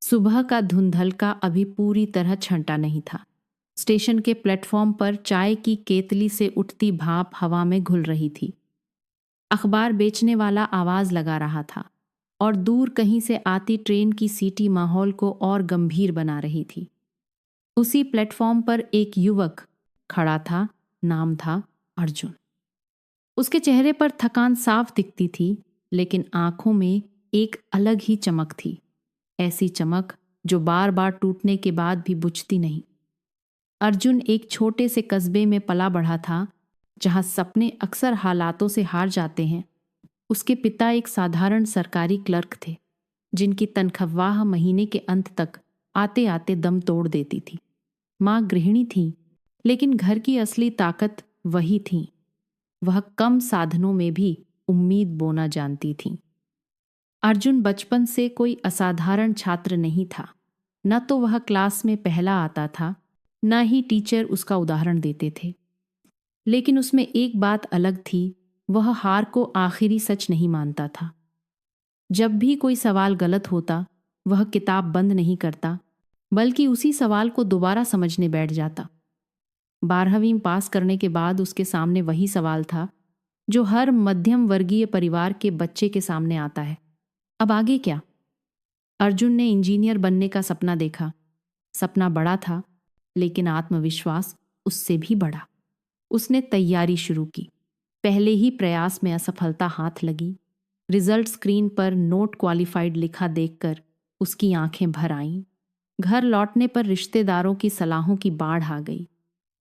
सुबह का धुंधलका अभी पूरी तरह छंटा नहीं था। स्टेशन के प्लेटफॉर्म पर चाय की केतली से उठती भाप हवा में घुल रही थी। अखबार बेचने वाला आवाज लगा रहा था और दूर कहीं से आती ट्रेन की सीटी माहौल को और गंभीर बना रही थी। उसी प्लेटफॉर्म पर एक युवक खड़ा था। नाम था अर्जुन। उसके चेहरे पर थकान साफ दिखती थी, लेकिन आंखों में एक अलग ही चमक थी। ऐसी चमक जो बार बार टूटने के बाद भी बुझती नहीं। अर्जुन एक छोटे से कस्बे में पला बढ़ा था, जहां सपने अक्सर हालातों से हार जाते हैं। उसके पिता एक साधारण सरकारी क्लर्क थे, जिनकी तनख्वाह महीने के अंत तक आते आते दम तोड़ देती थी। माँ गृहिणी थी, लेकिन घर की असली ताकत वही थी। वह कम साधनों में भी उम्मीद बोना जानती थी। अर्जुन बचपन से कोई असाधारण छात्र नहीं था। न तो वह क्लास में पहला आता था, न ही टीचर उसका उदाहरण देते थे। लेकिन उसमें एक बात अलग थी, वह हार को आखिरी सच नहीं मानता था। जब भी कोई सवाल गलत होता, वह किताब बंद नहीं करता, बल्कि उसी सवाल को दोबारा समझने बैठ जाता। 12वीं पास करने के बाद उसके सामने वही सवाल था जो हर मध्यम वर्गीय परिवार के बच्चे के सामने आता है। अब आगे क्या? अर्जुन ने इंजीनियर बनने का सपना देखा। सपना बड़ा था, लेकिन आत्मविश्वास उससे भी बड़ा। उसने तैयारी शुरू की। पहले ही प्रयास में असफलता हाथ लगी। रिजल्ट स्क्रीन पर नोट क्वालिफाइड लिखा देखकर उसकी आंखें भर आईं। घर लौटने पर रिश्तेदारों की सलाहों की बाढ़ आ गई।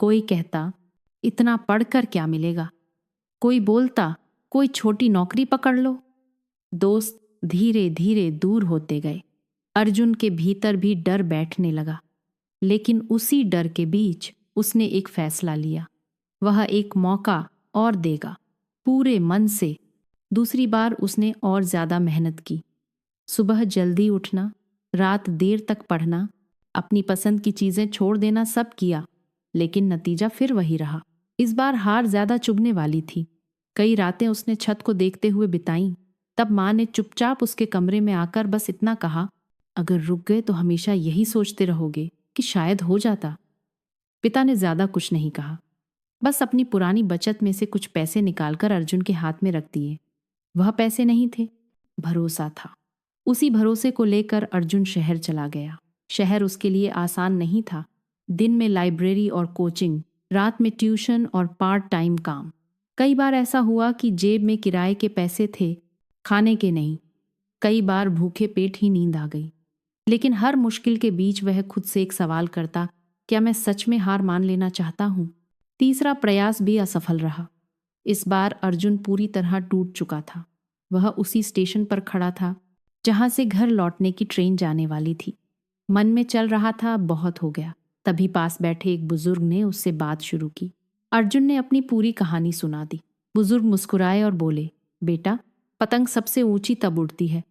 कोई कहता, इतना पढ़कर क्या मिलेगा? कोई बोलता, कोई छोटी नौकरी पकड़ लो। दोस्त धीरे धीरे दूर होते गए। अर्जुन के भीतर भी डर बैठने लगा, लेकिन उसी डर के बीच उसने एक फैसला लिया। वह एक मौका और देगा, पूरे मन से। दूसरी बार उसने और ज्यादा मेहनत की। सुबह जल्दी उठना, रात देर तक पढ़ना, अपनी पसंद की चीजें छोड़ देना, सब किया, लेकिन नतीजा फिर वही रहा। इस बार हार ज्यादा चुभने वाली थी। कई रातें उसने छत को देखते हुए बिताईं। तब माँ ने चुपचाप उसके कमरे में आकर बस इतना कहा, अगर रुक गए तो हमेशा यही सोचते रहोगे कि शायद हो जाता। पिता ने ज्यादा कुछ नहीं कहा, बस अपनी पुरानी बचत में से कुछ पैसे निकालकर अर्जुन के हाथ में रख दिए। वह पैसे नहीं थे, भरोसा था। उसी भरोसे को लेकर अर्जुन शहर चला गया। शहर उसके लिए आसान नहीं था। दिन में लाइब्रेरी और कोचिंग, रात में ट्यूशन और पार्ट टाइम काम। कई बार ऐसा हुआ कि जेब में किराए के पैसे थे, खाने के नहीं। कई बार भूखे पेट ही नींद आ गई। लेकिन हर मुश्किल के बीच वह खुद से एक सवाल करता, क्या मैं सच में हार मान लेना चाहता हूं? तीसरा प्रयास भी असफल रहा। इस बार अर्जुन पूरी तरह टूट चुका था। वह उसी स्टेशन पर खड़ा था जहां से घर लौटने की ट्रेन जाने वाली थी। मन में चल रहा था, बहुत हो गया। तभी पास बैठे एक बुजुर्ग ने उससे बात शुरू की। अर्जुन ने अपनी पूरी कहानी सुना दी। बुजुर्ग मुस्कुराए और बोले, बेटा, पतंग सबसे ऊंची तब उड़ती है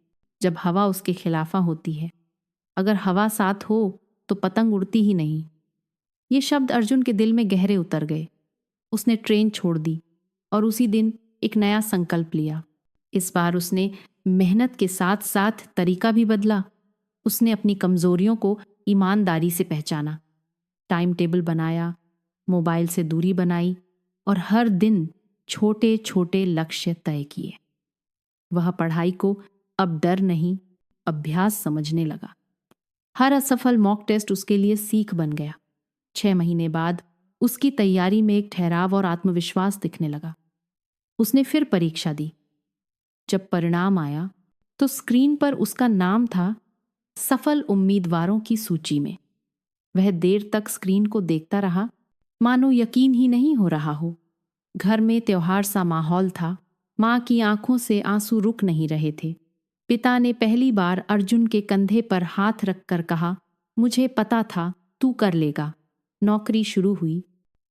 जब हवा उसके खिलाफा होती है। अगर हवा साथ हो तो पतंग उड़ती ही नहीं। ये शब्द अर्जुन के दिल में गहरे उतर गए। उसने ट्रेन छोड़ दी और उसी दिन एक नया संकल्प लिया। इस बार उसने मेहनत के साथ साथ तरीका भी बदला। उसने अपनी कमजोरियों को ईमानदारी से पहचाना, टाइम टेबल बनाया, मोबाइल से दूरी बनाई और हर दिन छोटे छोटे लक्ष्य तय किए। वह पढ़ाई को अब डर नहीं, अभ्यास समझने लगा। हर असफल मॉक टेस्ट उसके लिए सीख बन गया। 6 महीने बाद उसकी तैयारी में एक ठहराव और आत्मविश्वास दिखने लगा। उसने फिर परीक्षा दी। जब परिणाम आया तो स्क्रीन पर उसका नाम था सफल उम्मीदवारों की सूची में। वह देर तक स्क्रीन को देखता रहा, मानो यकीन ही नहीं हो रहा हो। घर में त्योहार सा माहौल था। माँ की आंखों से आंसू रुक नहीं रहे थे। पिता ने पहली बार अर्जुन के कंधे पर हाथ रखकर कहा, मुझे पता था तू कर लेगा। नौकरी शुरू हुई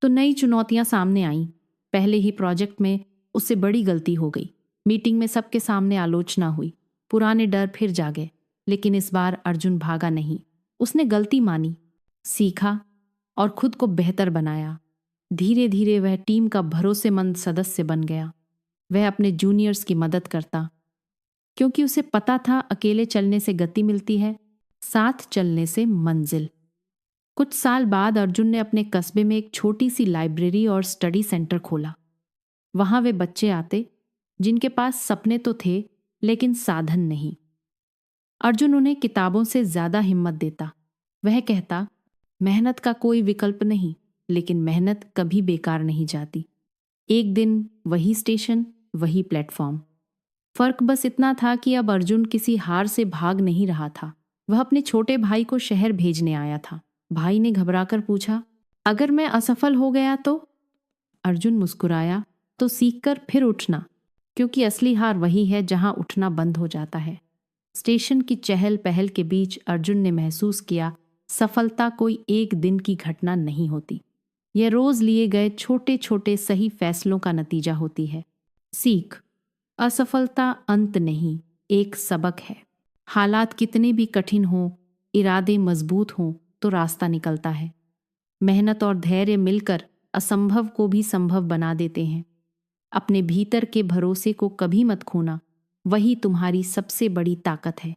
तो नई चुनौतियां सामने आईं। पहले ही प्रोजेक्ट में उससे बड़ी गलती हो गई। मीटिंग में सबके सामने आलोचना हुई। पुराने डर फिर जागे। लेकिन इस बार अर्जुन भागा नहीं। उसने गलती मानी, सीखा और खुद को बेहतर बनाया। धीरे धीरे वह टीम का भरोसेमंद सदस्य बन गया। वह अपने जूनियर्स की मदद करता, क्योंकि उसे पता था अकेले चलने से गति मिलती है, साथ चलने से मंजिल। कुछ साल बाद अर्जुन ने अपने कस्बे में एक छोटी सी लाइब्रेरी और स्टडी सेंटर खोला। वहां वे बच्चे आते जिनके पास सपने तो थे लेकिन साधन नहीं। अर्जुन उन्हें किताबों से ज्यादा हिम्मत देता। वह कहता, मेहनत का कोई विकल्प नहीं, लेकिन मेहनत कभी बेकार नहीं जाती। एक दिन वही स्टेशन, वही प्लेटफॉर्म। फर्क बस इतना था कि अब अर्जुन किसी हार से भाग नहीं रहा था। वह अपने छोटे भाई को शहर भेजने आया था। भाई ने घबराकर पूछा, अगर मैं असफल हो गया तो? अर्जुन मुस्कुराया, तो सीखकर फिर उठना, क्योंकि असली हार वही है जहां उठना बंद हो जाता है। स्टेशन की चहल पहल के बीच अर्जुन ने महसूस किया, सफलता कोई एक दिन की घटना नहीं होती। यह रोज लिए गए छोटे छोटे सही फैसलों का नतीजा होती है। सीख, असफलता अंत नहीं, एक सबक है। हालात कितने भी कठिन हों, इरादे मजबूत हों तो रास्ता निकलता है। मेहनत और धैर्य मिलकर असंभव को भी संभव बना देते हैं। अपने भीतर के भरोसे को कभी मत खोना, वही तुम्हारी सबसे बड़ी ताकत है।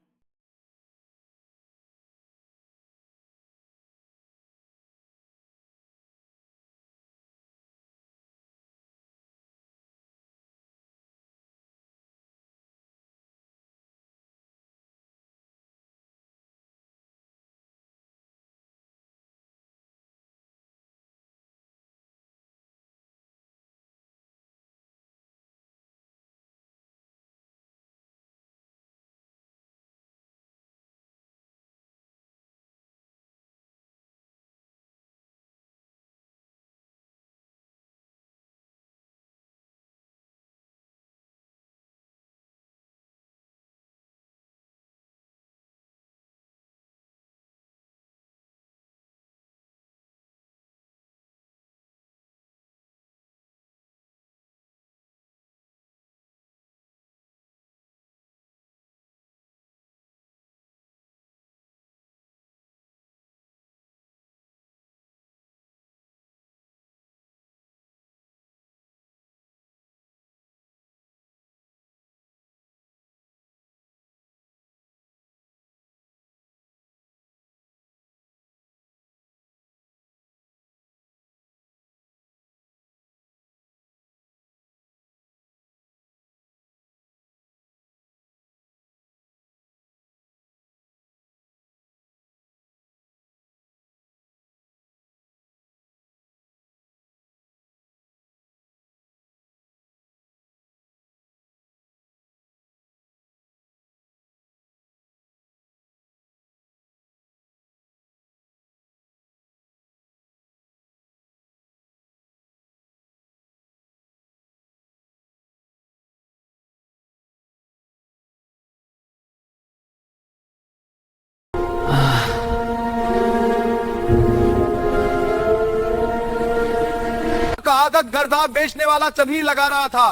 का आदत गर्दा बेचने वाला तभी लगा रहा था